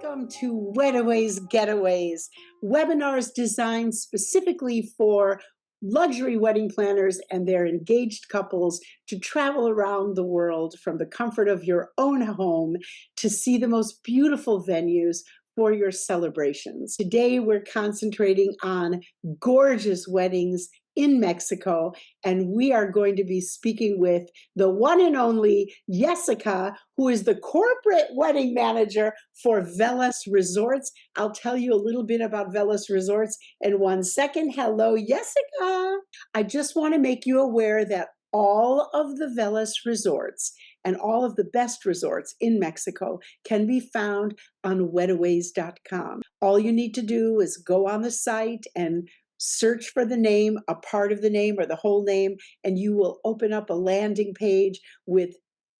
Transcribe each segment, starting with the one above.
Welcome to Wetaways Getaways, webinars designed specifically for luxury wedding planners and their engaged couples to travel around the world from the comfort of your own home to see the most beautiful venues for your celebrations. Today, we're concentrating on gorgeous weddings in Mexico, and we are going to be speaking with the one and only Jessica, who is the corporate wedding manager for Velas Resorts. I'll tell you a little bit about Velas Resorts in 1 second. Hello, Jessica. I just want to make you aware that all of the Velas Resorts and all of the best resorts in Mexico can be found on wetaways.com. All you need to do is go on the site and search for the name, a part of the name, or the whole name, and you will open up a landing page with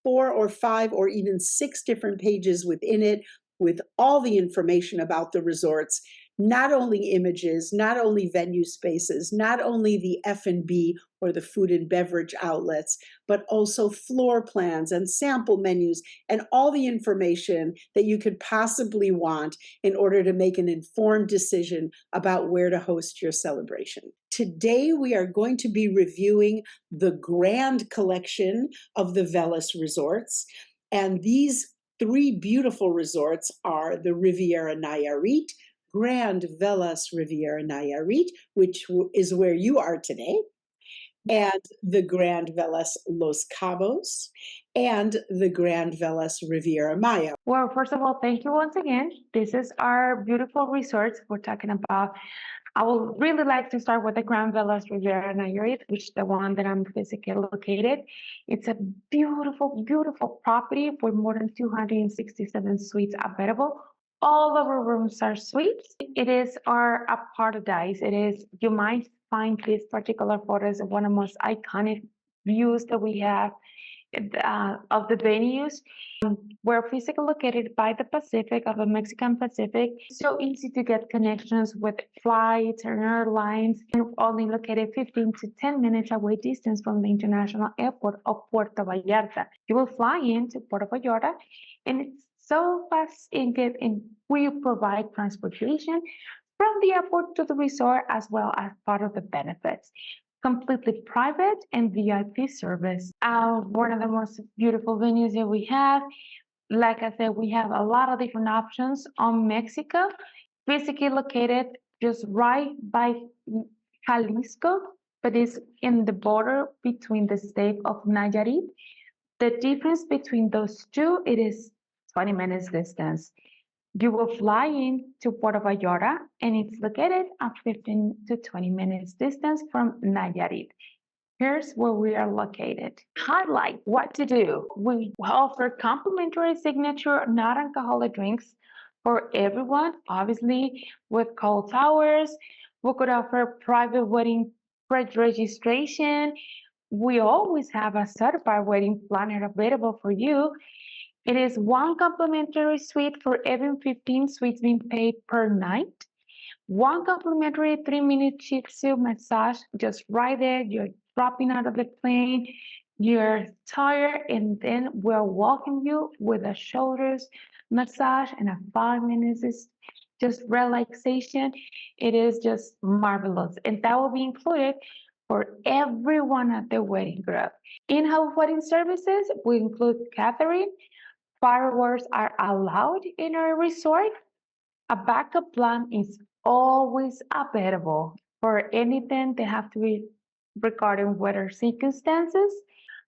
4 or 5 or even 6 different pages within it with all the information about the resorts, not only images, not only venue spaces, not only the F&B or the food and beverage outlets, but also floor plans and sample menus and all the information that you could possibly want in order to make an informed decision about where to host your celebration. Today, we are going to be reviewing the Grand Collection of the Velas Resorts, and these 3 beautiful resorts are the Riviera Nayarit, Grand Velas Riviera Nayarit, which is where you are today, and the Grand Velas Los Cabos, and the Grand Velas Riviera Maya. Well, first of all, thank you once again. This is our beautiful resort we're talking about. I would really like to start with the Grand Velas Riviera Nayarit, which is the one that I'm physically located. It's a beautiful, beautiful property with more than 267 suites available. All of our rooms are suites. It is a paradise. You might find this particular photo as one of the most iconic views that we have of the venues. We're physically located by the Pacific, of the Mexican Pacific. So easy to get connections with flights and airlines, and only located 15 to 10 minutes away distance from the international airport of Puerto Vallarta. You will fly into Puerto Vallarta, and it's so fast and good, and we provide transportation from the airport to the resort as well as part of the benefits. Completely private and VIP service. One of the most beautiful venues that we have. Like I said, we have a lot of different options on Mexico, physically located just right by Jalisco, but it's in the border between the state of Nayarit. The difference between those two, it is 20 minutes distance. You will fly in to Puerto Vallarta, and it's located at 15 to 20 minutes distance from Nayarit. Here's where we are located. Highlight what to do. We offer complimentary signature non-alcoholic drinks for everyone, obviously with cold towers. We could offer private wedding pre-registration. We always have a certified wedding planner available for you. It is 1 complimentary suite for every 15 suites being paid per night. 1 complimentary 3-minute Shih Tzu massage just right there. You're dropping out of the plane, you're tired, and then we're walking you with a shoulders massage and a 5 minutes is just relaxation. It is just marvelous, and that will be included for everyone at the wedding group. In-house wedding services, we include catering. Fireworks are allowed in our resort. A backup plan is always available for anything they have to be regarding weather circumstances.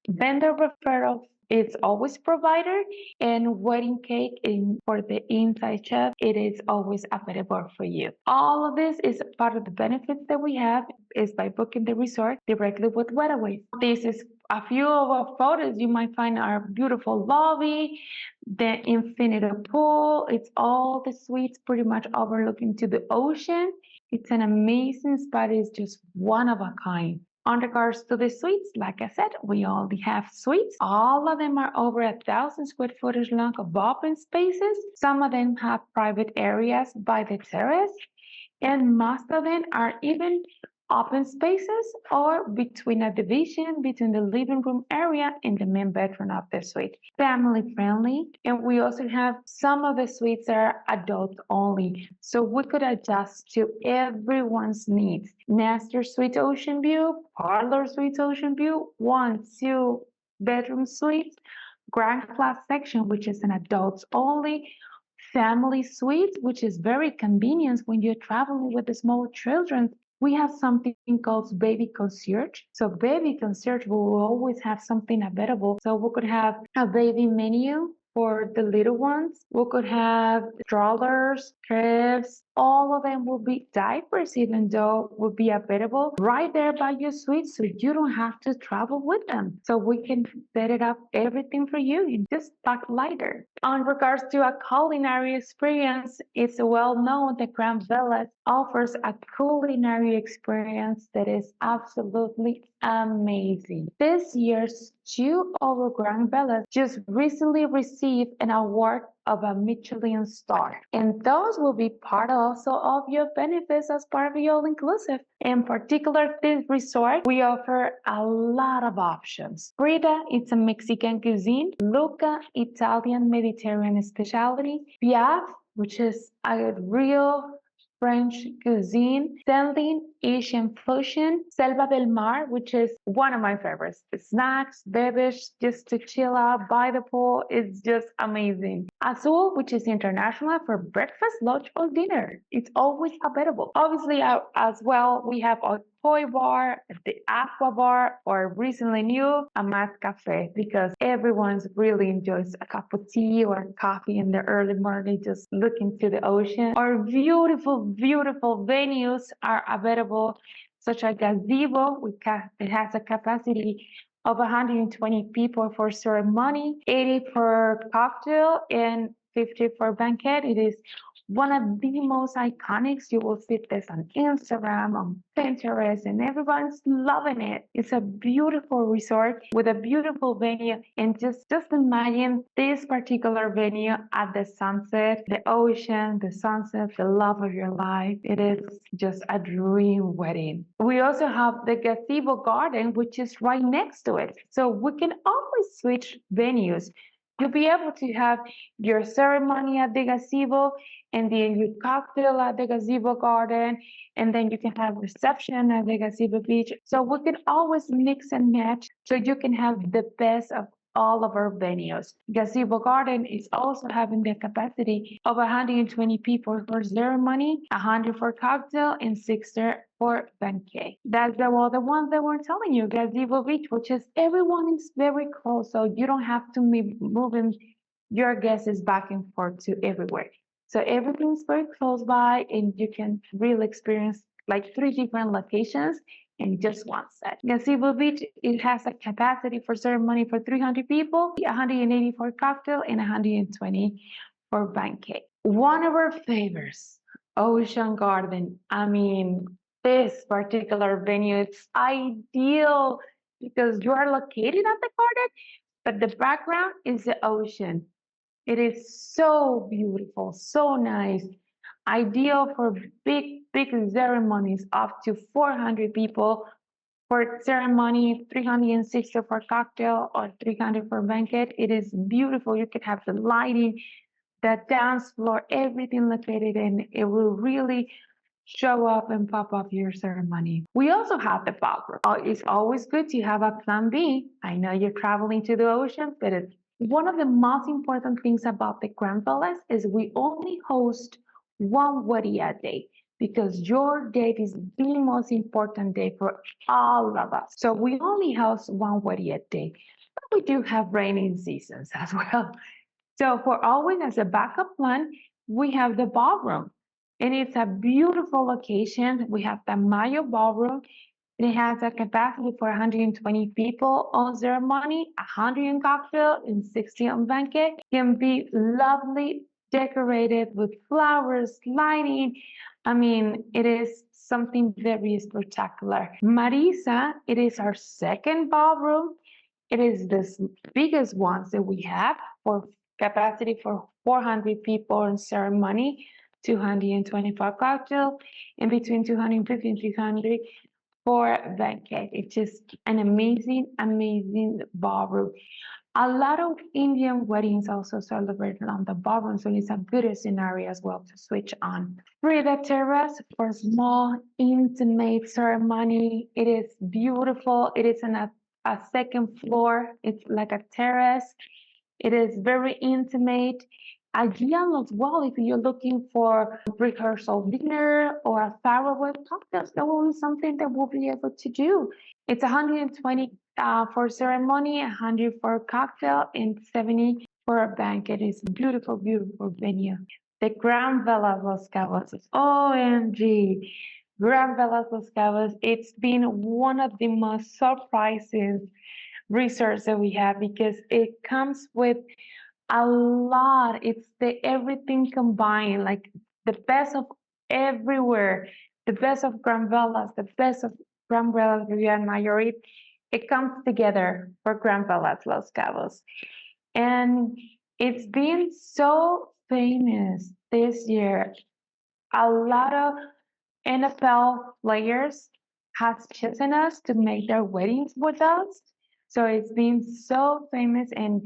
Vendor referral is always provided, and wedding cake for the inside chef, it is always available for you. All of this is part of the benefits that we have is by booking the resort directly with Wetaways. This is a few of our photos. You might find our beautiful lobby, the infinity pool. It's all the suites pretty much overlooking to the ocean. It's an amazing spot. It's just one of a kind. On regards to the suites, like I said, we only have suites. All of them are over 1,000 square footage long of open spaces. Some of them have private areas by the terrace, and most of them are even open spaces or between a division between the living room area and the main bedroom of the suite. Family friendly, and we also have some of the suites that are adult only, so we could adjust to everyone's needs. Master suite ocean view, parlor suite ocean view, 1, 2 bedroom suites, Grand Velas section, which is an adults only, family suite, which is very convenient when you're traveling with the small children. We have something called baby concierge. So baby concierge will always have something available. So we could have a baby menu for the little ones. We could have strollers, cribs, all of them will be diapers, even though will be available right there by your suite, so you don't have to travel with them. So we can set it up everything for you. You just talk lighter. On regards to a culinary experience, it's well known that Grand Velas offers a culinary experience that is absolutely amazing. This year's 2 of Grand Velas just recently received an award of a Michelin star, and those will be part also of your benefits as part of your all-inclusive. In particular, this resort, we offer a lot of options. Frida, it's a Mexican cuisine. Luca, Italian Mediterranean specialty. Piaf, which is a real French cuisine, Celine, Asian fusion, Selva del Mar, which is one of my favorites. Snacks, beverage, just to chill out by the pool. It's just amazing. Azul, which is international for breakfast, lunch, or dinner. It's always available. Obviously, as well, we have a toy bar, the aqua bar, or recently new, a mat cafe, because everyone's really enjoys a cup of tea or coffee in the early morning, just looking to the ocean. Our beautiful venues are available, such as gazebo. It has a capacity of 120 people for ceremony, 80 for cocktail, and 50 for banquet. It is one of the most iconics. You will see this on Instagram, on Pinterest, and everyone's loving it. It's a beautiful resort with a beautiful venue, and just imagine this particular venue at the sunset, the ocean, the sunset, the love of your life. It is just a dream wedding. We also have the gazebo garden, which is right next to it, so we can always switch venues. You'll be able to have your ceremony at the gazebo, and then your cocktail at the gazebo garden, and then you can have reception at the gazebo beach. So we can always mix and match, so you can have the best of all of our venues. Gazebo garden is also having the capacity of 120 people for ceremony, 100 for cocktail, and 60 for banquet. That's the one that we're telling you, gazebo beach, which is everyone is very close, so you don't have to be moving your guests back and forth to everywhere. So everything's very close by, and you can really experience like 3 different locations in just one set. Gazebo Beach, it has a capacity for ceremony for 300 people, 180 for cocktail, and 120 for banquet. One of our favorites, Ocean Garden. I mean, this particular venue, it's ideal because you are located at the garden, but the background is the ocean. It is so beautiful, so nice, ideal for big ceremonies, up to 400 people for ceremony, 360 for cocktail, or 300 for banquet. It is beautiful. You can have the lighting, the dance floor, everything located in. It will really show up and pop up your ceremony. We also have the ballroom. It's always good to have a plan B. I know you're traveling to the ocean, but one of the most important things about the Grand Velas is we only host one wedding a day, because your date is the most important day for all of us. So we only host one wedding a day, but we do have raining seasons as well. So for always as a backup plan, we have the ballroom, and it's a beautiful location. We have the Mayo Ballroom. It has a capacity for 120 people on ceremony, 100 in cocktail, and 60 on banquet. Can be lovely decorated with flowers, lighting. I mean, it is something very spectacular. Marisa, it is our second ballroom. It is the biggest ones that we have, for capacity for 400 people in ceremony, 225 cocktail, and between 250 and 300 for banquet. It's just an amazing, amazing ballroom. A lot of Indian weddings also celebrate on the ballroom, so it's a good scenario as well to switch on. Frida Terrace for small, intimate ceremony. It is beautiful. It is on a second floor. It's like a terrace. It is very intimate. Ideal as well if you're looking for rehearsal dinner or a farewell cocktails. That will be something that we'll be able to do. It's 120 for ceremony, 100 for cocktail, and 70 for a banquet. It's a beautiful, beautiful venue. The Grand Velas Los Cabos. OMG. Grand Velas Los Cabos. It's been one of the most surprising resorts that we have because it comes with a lot. It's the everything combined, like the best of everywhere, the best of Grand Velas, the best of Grand Velas Riviera Nayarit. It comes together for Grand Velas Los Cabos. And it's been so famous this year. A lot of NFL players have chosen us to make their weddings with us. So it's been so famous, and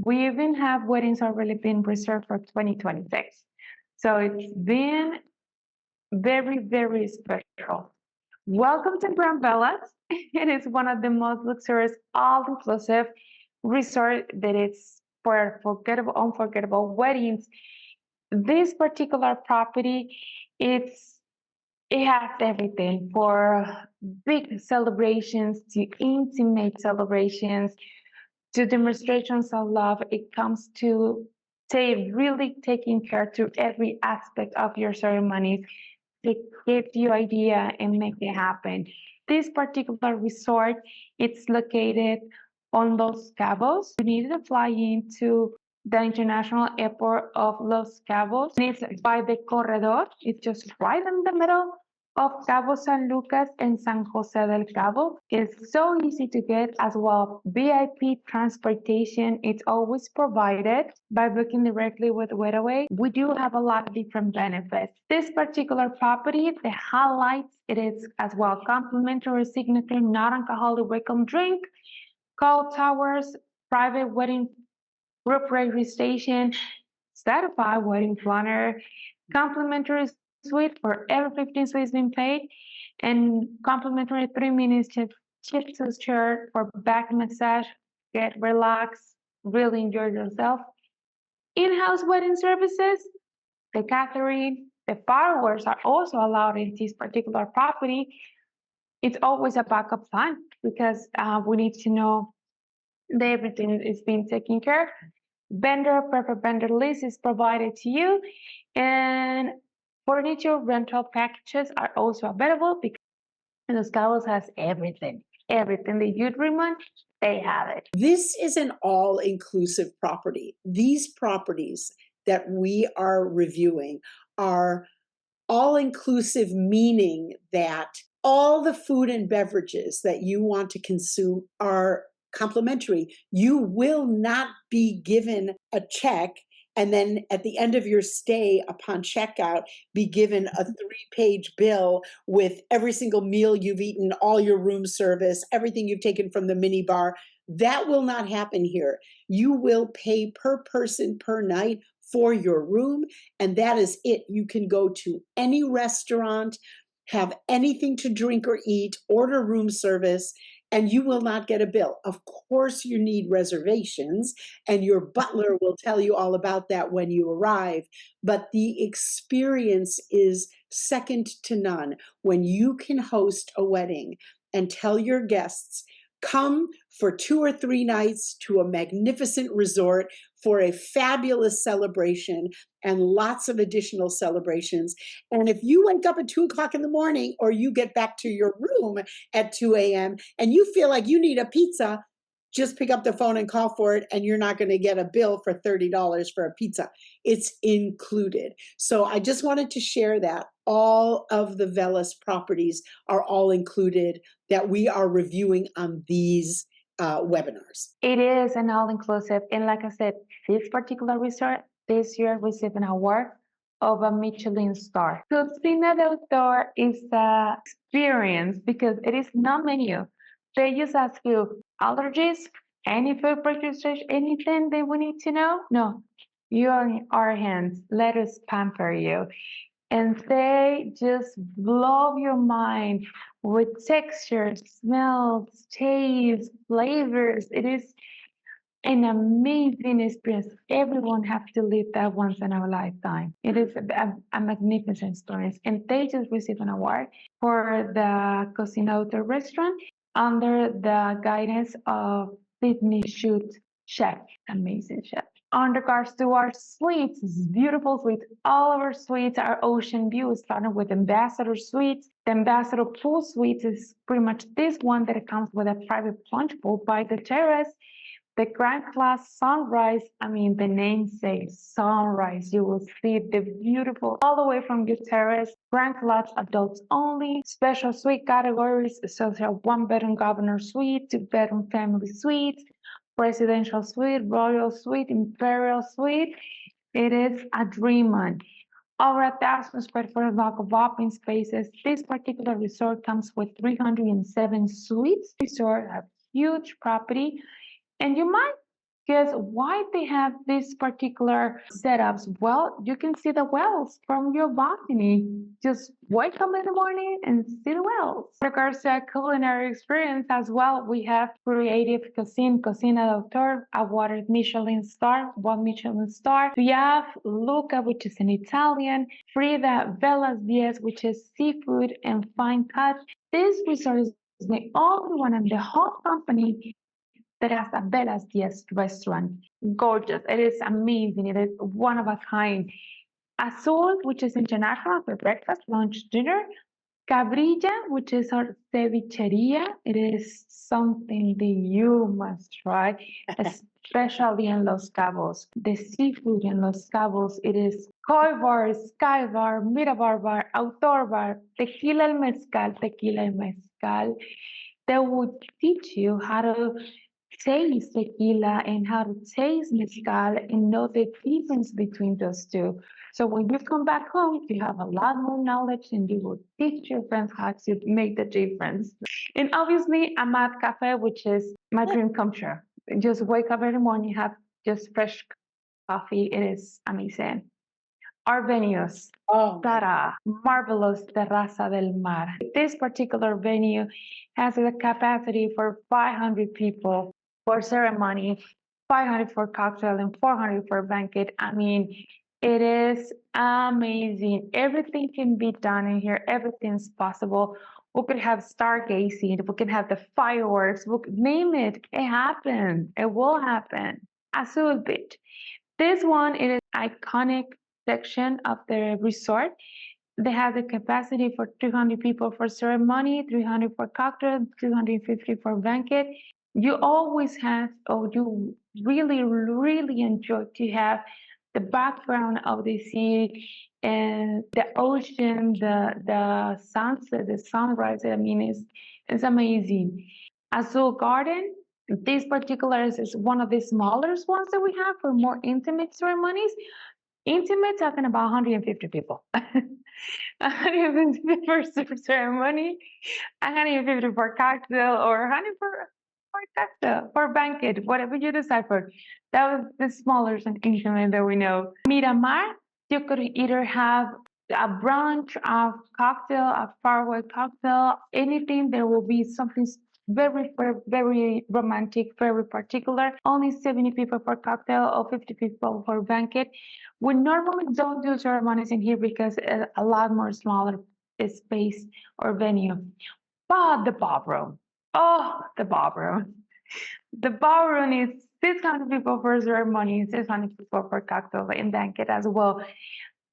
we even have weddings already been reserved for 2026. So it's been very, very special. Welcome to Grand Velas. It is one of the most luxurious, all-inclusive resort that it's for forgettable, unforgettable weddings. This particular property, it has everything for big celebrations to intimate celebrations to demonstrations of love. It comes to really taking care to every aspect of your ceremonies to give you idea and make it happen. This particular resort, it's located on Los Cabos. You need to fly into the international airport of Los Cabos. It's by the corredor. It's just right in the middle of Cabo San Lucas and San Jose del Cabo. It's so easy to get as well. VIP transportation, it's always provided by booking directly with Getaway. We do have a lot of different benefits. This particular property, the highlights, it is as well complimentary signature non-alcoholic welcome drink, call towers, private wedding group registration, certified wedding planner, complimentary suite for every 15 suites being paid, and complimentary 3 minutes shift to chair for back massage, get relaxed, really enjoy yourself. In-house wedding services, the catering, the fireworks are also allowed in this particular property. It's always a backup plan because we need to know that everything is being taken care of. Preferred vendor list is provided to you, and furniture rental packages are also available because Los Cabos has everything. Everything that you dream on, they have it. This is an all-inclusive property. These properties that we are reviewing are all-inclusive, meaning that all the food and beverages that you want to consume are complimentary. You will not be given a check and then at the end of your stay upon checkout be given a 3-page bill with every single meal you've eaten, all your room service, everything you've taken from the minibar. That will not happen here. You will pay per person per night for your room, and that is it. You can go to any restaurant, have anything to drink or eat, order room service, and you will not get a bill. Of course, you need reservations, and your butler will tell you all about that when you arrive, but the experience is second to none when you can host a wedding and tell your guests, come for 2 or 3 nights to a magnificent resort for a fabulous celebration and lots of additional celebrations. And if you wake up at 2 o'clock in the morning or you get back to your room at 2 a.m. and you feel like you need a pizza, just pick up the phone and call for it, and you're not going to get a bill for $30 for a pizza. It's included. So I just wanted to share that. All of the Velas properties are all included that we are reviewing on these webinars. It is an all-inclusive, and like I said, this particular resort this year received an award of a Michelin star. Cocina del Autor is a experience because it is not menu. They just ask you allergies, any food preferences, anything that we need to know? No, you're in our hands. Let us pamper you. And they just blow your mind with textures, smells, tastes, flavors. It is an amazing experience. Everyone has to live that once in a lifetime. It is a magnificent experience. And they just received an award for the Cocina Outdoor restaurant under the guidance of Sydney Shoot Chef, amazing chef. On regards to our suites, beautiful suites. All of our suites are ocean view, starting with Ambassador Suites. The Ambassador Pool Suites is pretty much this one that comes with a private plunge pool by the terrace. The Grand Velas Sunrise, I mean, the name says sunrise. You will see the beautiful all the way from your terrace. Grand Velas adults only, special suite categories, so there are one-bedroom governor suite, two-bedroom family suites, presidential suite, royal suite, imperial suite. It is a dream one. Over 1,000 square foot block of open spaces. This particular resort comes with 307 suites. Resort have huge property. And you might guess why they have these particular setups. Well, you can see the wells from your balcony. Just wake up in the morning and see the wells. In regards to culinary experience as well, we have Creative Cuisine, Cocina del Autor, awarded Michelin star, one Michelin star. We have Luca, which is an Italian, Frida Velas Diaz, which is seafood and fine cut. This resort is the only one in the whole company that has a Velas Diaz restaurant. Gorgeous. It is amazing. It is one of a kind. Azul, which is international for breakfast, lunch, dinner. Cabrilla, which is our cevicheria. It is something that you must try, especially in Los Cabos. The seafood in Los Cabos, it is koi bar, sky bar, mirabar bar, outdoor bar, tequila el mezcal, tequila el mezcal. They would teach you how to taste tequila and how to taste mezcal and know the difference between those two. So when you come back home, you have a lot more knowledge and you will teach your friends how to make the difference. And obviously, Amad Cafe, which is my dream come true. Just wake up every morning, have just fresh coffee. It is amazing. Our venues, Oh, Tara, marvelous Terraza del Mar. This particular venue has a capacity for 500 people for ceremony, 500 for cocktail, and 400 for banquet. I mean, it is amazing. Everything can be done in here. Everything's possible. We could have stargazing. We can have the fireworks. We could name it. It happens. It will happen. Azul Beach. This one it is iconic section of the resort. They have the capacity for 300 people for ceremony, 300 for cocktail, 250 for banquet. You always have, or you really, really enjoy to have the background of the sea and the ocean, the sunset, the sunrise. I mean, it's amazing. Azul Garden, this particular is one of the smaller ones that we have for more intimate ceremonies. Intimate, talking about 150 people. 150 for ceremony, 150 for cocktail, or 100 for cocktail, for banquet, whatever you decide for. That was the smallest and intimate that we know. Miramar, you could either have a brunch, a cocktail, a faraway cocktail, anything. There will be something very, very, very romantic, very particular. Only 70 people for cocktail or 50 people for banquet. We normally don't do ceremonies in here because it's a lot more smaller space or venue. But the ballroom, oh, the ballroom. The ballroom is 600 people for ceremony, 600 people for cocktail and banquet as well.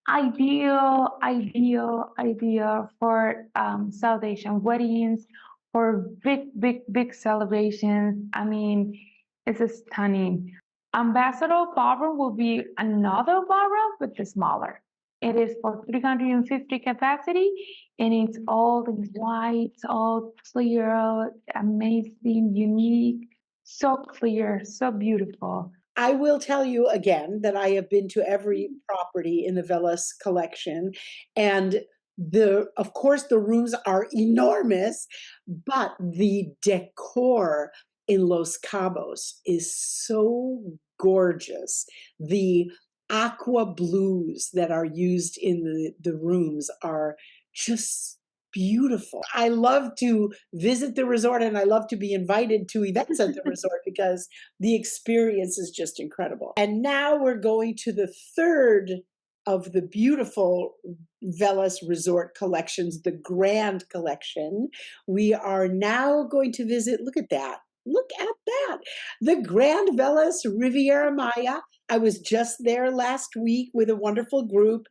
Ideal, ideal, ideal for celebration weddings, for big, big, big celebrations. I mean, it's stunning. Ambassador Ballroom will be another ballroom, but the smaller. It is for 350 capacity, and it's all in white, all clear, amazing, unique, so clear, so beautiful. I will tell you again that I have been to every property in the Velas collection, and of course the rooms are enormous, but the decor in Los Cabos is so gorgeous. The aqua blues that are used in the rooms are just beautiful. I love to visit the resort and I love to be invited to events at the resort because the experience is just incredible. And now we're going to the third of the beautiful Velas resort collections, the Grand Collection. We are now going to visit, look at that. Look at that. The Grand Velas Riviera Maya. I was just there last week with a wonderful group.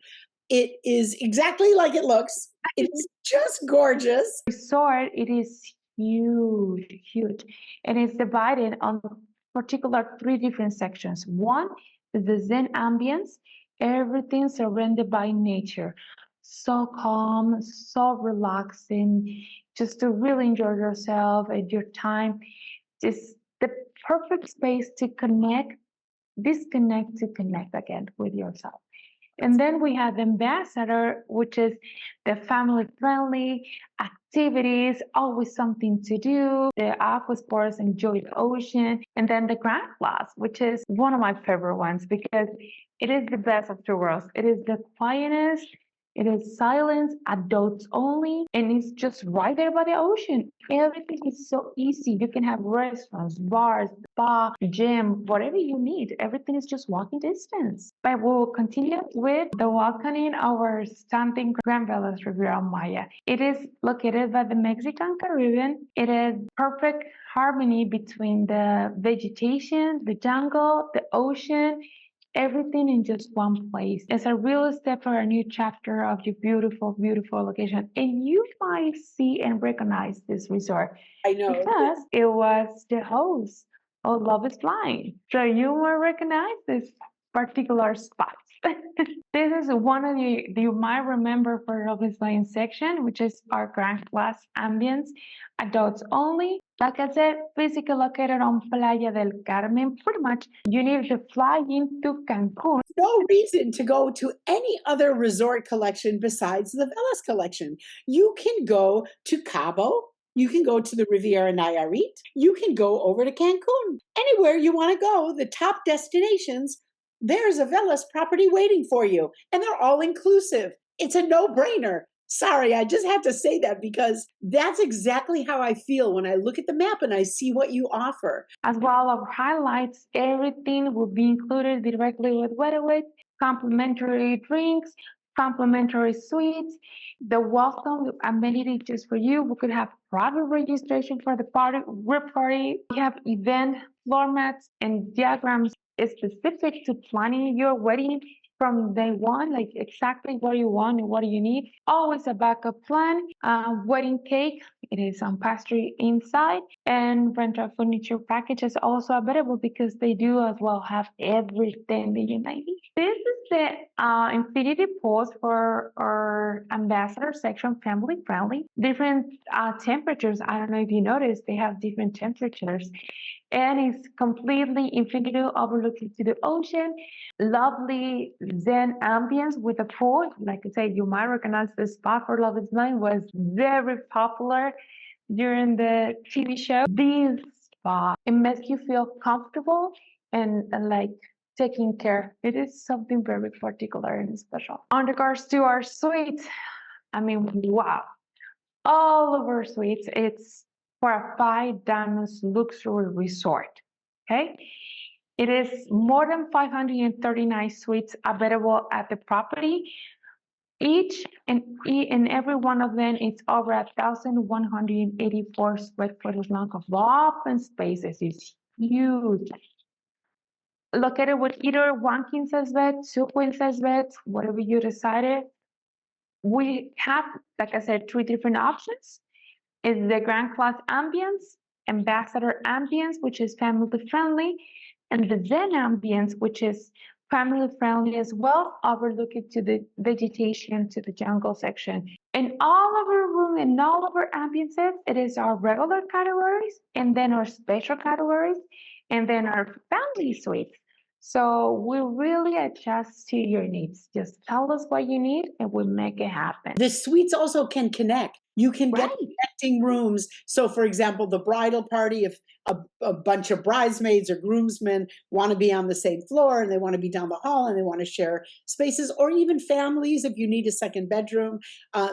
It is exactly like it looks. It's just gorgeous. Resort, it is huge, huge. And it's divided on particular three different sections. One is the Zen ambience, everything surrounded by nature. So calm, so relaxing, just to really enjoy yourself at your time. Just the perfect space to connect, disconnect to connect again with yourself. And then we have the ambassador, which is the family friendly activities, always something to do. The aqua sports, enjoy the ocean. And then the Grand Velas, which is one of my favorite ones because it is the best of two worlds. It is the quietness, it is silence, adults only, and it's just right there by the ocean. Everything is so easy. You can have restaurants, bars, spa, gym, whatever you need. Everything is just walking distance. But we'll continue with the welcoming our stunning Grand Velas Riviera Maya. It is located by the Mexican Caribbean. It is perfect harmony between the vegetation, the jungle, the ocean, everything in just one place. It's a real step for a new chapter of your beautiful, beautiful location. And you might see and recognize this resort I know. because it was the host of Love is Blind. So you will recognize this particular spot. This is one of you might remember for Love is Blind section, which is our Grand Class Ambience, adults only. Like I said, physically located on Playa del Carmen. Pretty much, you need to fly into Cancun. No reason to go to any other resort collection besides the Velas collection. You can go to Cabo. You can go to the Riviera Nayarit. You can go over to Cancun. Anywhere you want to go, the top destinations, there's a Velas property waiting for you. And they're all inclusive. It's a no-brainer. Sorry, I just have to say that because that's exactly how I feel when I look at the map and I see what you offer. As well as highlights, everything will be included directly with Wetaway, complimentary drinks, complimentary suites, the welcome amenity just for you. We could have private registration for the party, group party. We have event floor mats and diagrams specific to planning your wedding from day one, like exactly what you want and what you need. Always a backup plan. Wedding cake, it is on pastry inside, and rental furniture package is also available because they do as well have everything that you might need. This is the infinity pose for our ambassador section, family friendly. Different temperatures. I don't know if you noticed, they have different temperatures. And it's completely infinity overlooking to the ocean. Lovely Zen ambience with a pool. Like I said, you might recognize the spot for Love is Blind was very popular during the TV show. This spot, it makes you feel comfortable and like taking care. It is something very particular and special. On regards to our suite, I mean, wow. All of our suites, it's for a 5 diamonds luxury resort. Okay. It is more than 539 suites available at the property. Each and every one of them is over 1,184 square foot long of open spaces. It's huge. Located with either one king size bed, two queen size beds, whatever you decided. We have, like I said, 3 different options. Is the Grand Class Ambience, Ambassador Ambience, which is family friendly, and the Zen Ambience, which is family friendly as well, overlooking to the vegetation, to the jungle section. In all of our room and all of our ambiences, it is our regular categories, and then our special categories, and then our family suites. So we really adjust to your needs. Just tell us what you need and we'll make it happen. The suites also can connect. You can get Right. connecting rooms. So, for example, the bridal party, if a bunch of bridesmaids or groomsmen want to be on the same floor and they want to be down the hall and they want to share spaces, or even families, if you need a second bedroom,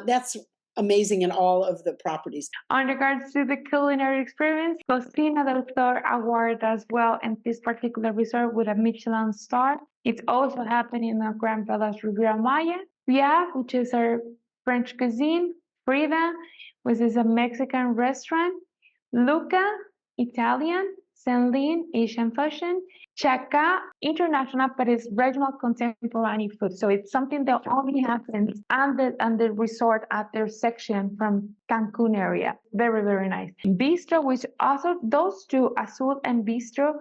that's amazing in all of the properties. On regards to the culinary experience, Cocina del Flor award as well in this particular resort with a Michelin star. It's also happening in the Grand Velas Riviera Maya. Pia, which is our French cuisine. Frida, which is a Mexican restaurant. Luca, Italian. Celine, Asian fashion. Chaca, international, but it's regional contemporary food. So it's something that only happens on the resort at their section from Cancun area. Very, very nice. Bistro, which also those two, Azul and Bistro,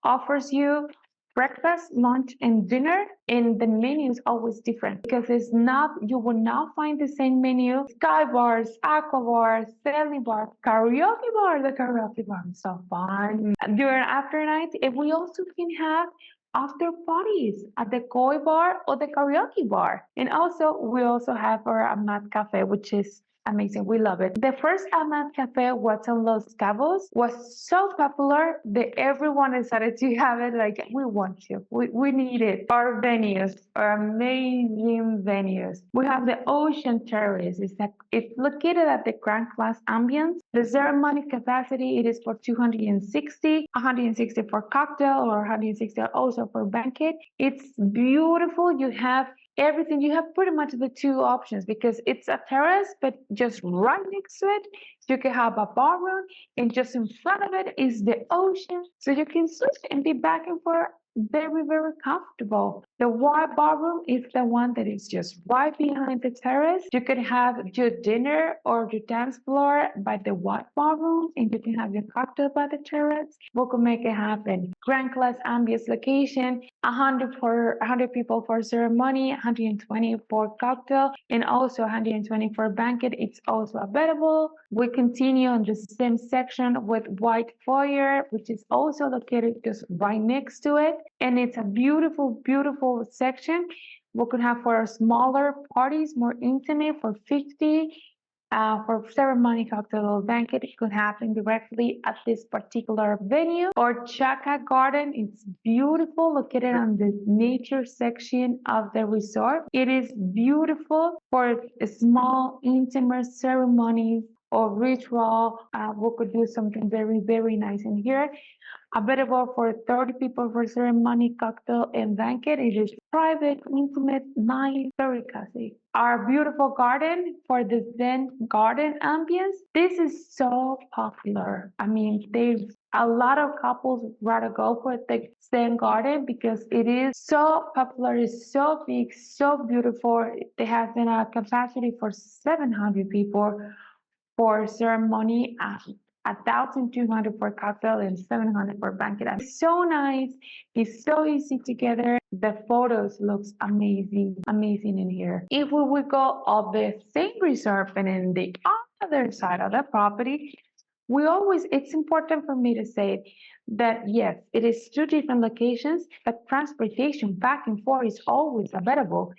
offers you breakfast, lunch, and dinner. And the menu is always different because you will not find the same menu. Sky bars, aqua bars, sailing bar, karaoke bar. The karaoke bar is so fun. During after night, and we also can have after parties at the koi bar or the karaoke bar. And also, we also have our Amat Cafe, which is amazing. We love it. The first Amat Cafe was in Los Cabos, was so popular that everyone decided to have it. Like, we want you. We need it. Our venues are amazing venues. We have the Ocean Terrace. It's located at the Grand Class Ambience. The ceremony capacity, it is for 260, 160 for cocktail or 160 also for banquet. It's beautiful. You have everything. You have pretty much the two options because it's a terrace, but just right next to it, you can have a bar room, and just in front of it is the ocean. So you can switch and be back and forth very, very comfortable. The white bar room is the one that is just right behind the terrace. You can have your dinner or your dance floor by the white bar room, and you can have your cocktail by the terrace. We can make it happen. Grand Class Ambience location, 100 people for ceremony, 120 for cocktail, and also 120 for banquet. It's also available. We continue on the same section with white foyer, which is also located just right next to it. And it's a beautiful, beautiful section. We could have for smaller parties, more intimate, for 50. For ceremony, cocktail, or banquet, it could happen directly at this particular venue. Or Chaca Garden, it's beautiful, located on the nature section of the resort. It is beautiful for small, intimate ceremonies or ritual. We could do something very, very nice in here. Available for 30 people for ceremony, cocktail, and banquet. It is private, intimate, nice, very cozy. Our beautiful garden for the Zen garden ambience. This is so popular. I mean, a lot of couples rather go for the Zen garden because it is so popular, it's so big, so beautiful. They have a capacity for 700 people for ceremony, 1,200 for cocktail, and 700 for banquet. It's so nice. It's so easy to get there. The photos looks amazing, amazing in here. If we would go of the same resort and in the other side of the property, it's important for me to say that yes, it is two different locations, but transportation back and forth is always available.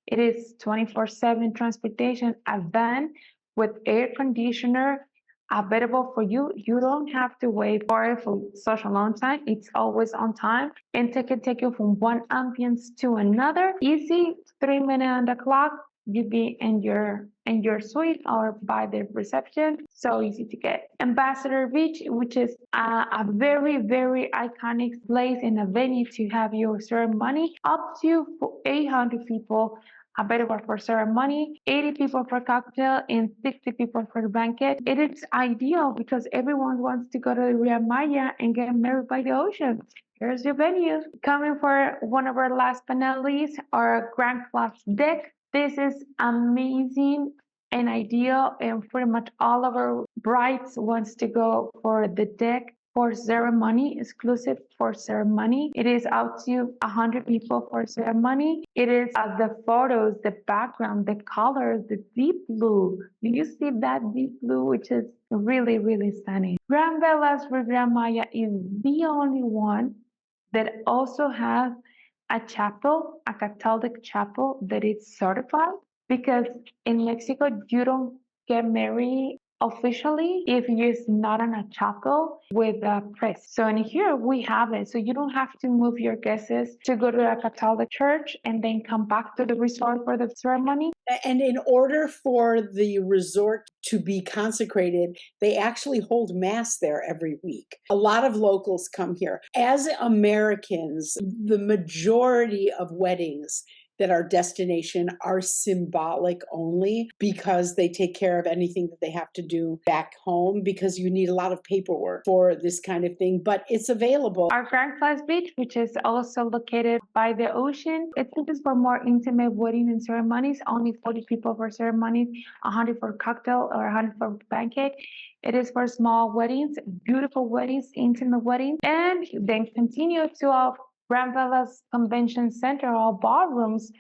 It is 24/7 transportation, a van with air conditioner available for you. You don't have to wait for it for such a long time. It's always on time, and it can take you from one ambience to another. Easy, 3 minutes on the clock. You be in your suite or by the reception. So easy to get. Ambassador Beach, which is a very, very iconic place and a venue to have your ceremony. Up to 800 people available for ceremony, 80 people for cocktail, and 60 people for the banquet. It is ideal because everyone wants to go to the Riviera Maya and get married by the ocean. Here's your venue. Coming for one of our last but not least, our Grand Class deck. This is amazing and ideal, and pretty much all of our brides wants to go for the deck for ceremony, exclusive for ceremony. It is out to 100 people for ceremony. It is the photos, the background, the colors, the deep blue. Do you see that deep blue, which is really, really stunning? Grand Velas Riviera Maya is the only one that also has a chapel, a Catholic chapel that is certified, because in Mexico you don't get married officially if it's not in a chapel with a priest. So in here we have it. So you don't have to move your guests to go to a Catholic church and then come back to the resort for the ceremony. And in order for the resort to be consecrated, they actually hold mass there every week. A lot of locals come here. As Americans, the majority of weddings that are destination are symbolic only, because they take care of anything that they have to do back home, because you need a lot of paperwork for this kind of thing, but it's available. Our Grand Velas Beach, which is also located by the ocean, it's just for more intimate wedding and ceremonies, only 40 people for ceremonies, 100 for cocktail or 100 for banquet. It is for small weddings, beautiful weddings, intimate weddings, and then continue to our Grand Velas Convention Center, all ballrooms.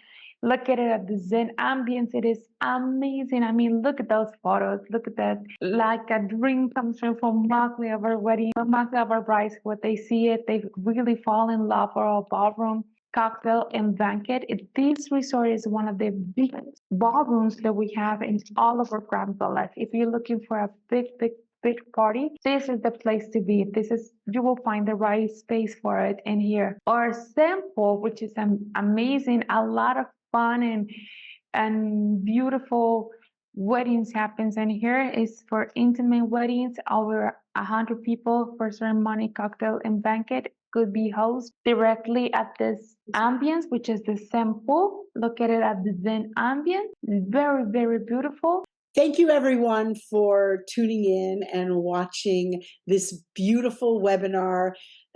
Look at it at the Zen ambience. It is amazing. I mean, look at those photos. Look at that. Like a dream comes true for mostly of our wedding, for mostly of our brides. What they see it, they really fall in love for our ballroom, cocktail, and banquet. This resort is one of the biggest ballrooms that we have in all of our Grand Velas. If you're looking for a big party, this is the place to be. This is, you will find the right space for it in here. Our sample, which is amazing, a lot of fun and beautiful weddings happens in here, is for intimate weddings. Over 100 people for ceremony, cocktail, and banquet could be hosted directly at this ambience, which is the sample located at the Zen ambience. Very beautiful. Thank you, everyone, for tuning in and watching this beautiful webinar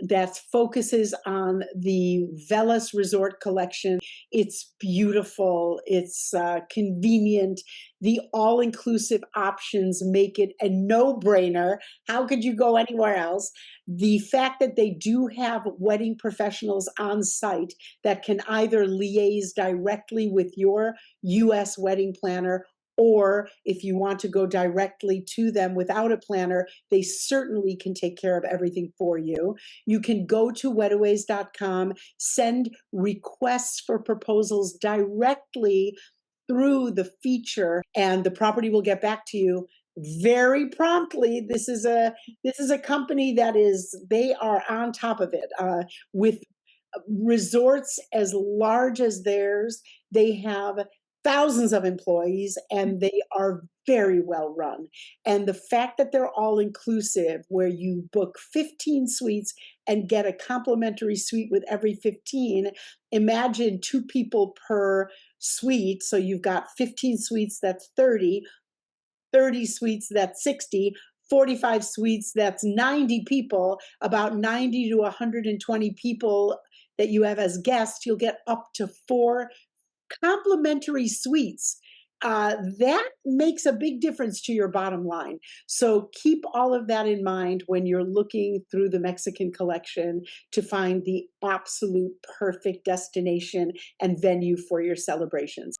that focuses on the Velas Resort Collection. It's beautiful. It's convenient. The all-inclusive options make it a no-brainer. How could you go anywhere else? The fact that they do have wedding professionals on site that can either liaise directly with your U.S. wedding planner, or if you want to go directly to them without a planner, they certainly can take care of everything for you. You can go to wetaways.com, send requests for proposals directly through the feature, and the property will get back to you very promptly. This is a company that they are on top of it. With resorts as large as theirs, they have thousands of employees, and they are very well run. And the fact that they're all inclusive, where you book 15 suites and get a complimentary suite with every 15, imagine 2 people per suite. So you've got 15 suites, that's 30, 30 suites, that's 60, 45 suites, that's 90 people, about 90 to 120 people that you have as guests. You'll get up to 4 complimentary suites. That makes a big difference to your bottom line. So keep all of that in mind when you're looking through the Mexican collection to find the absolute perfect destination and venue for your celebrations.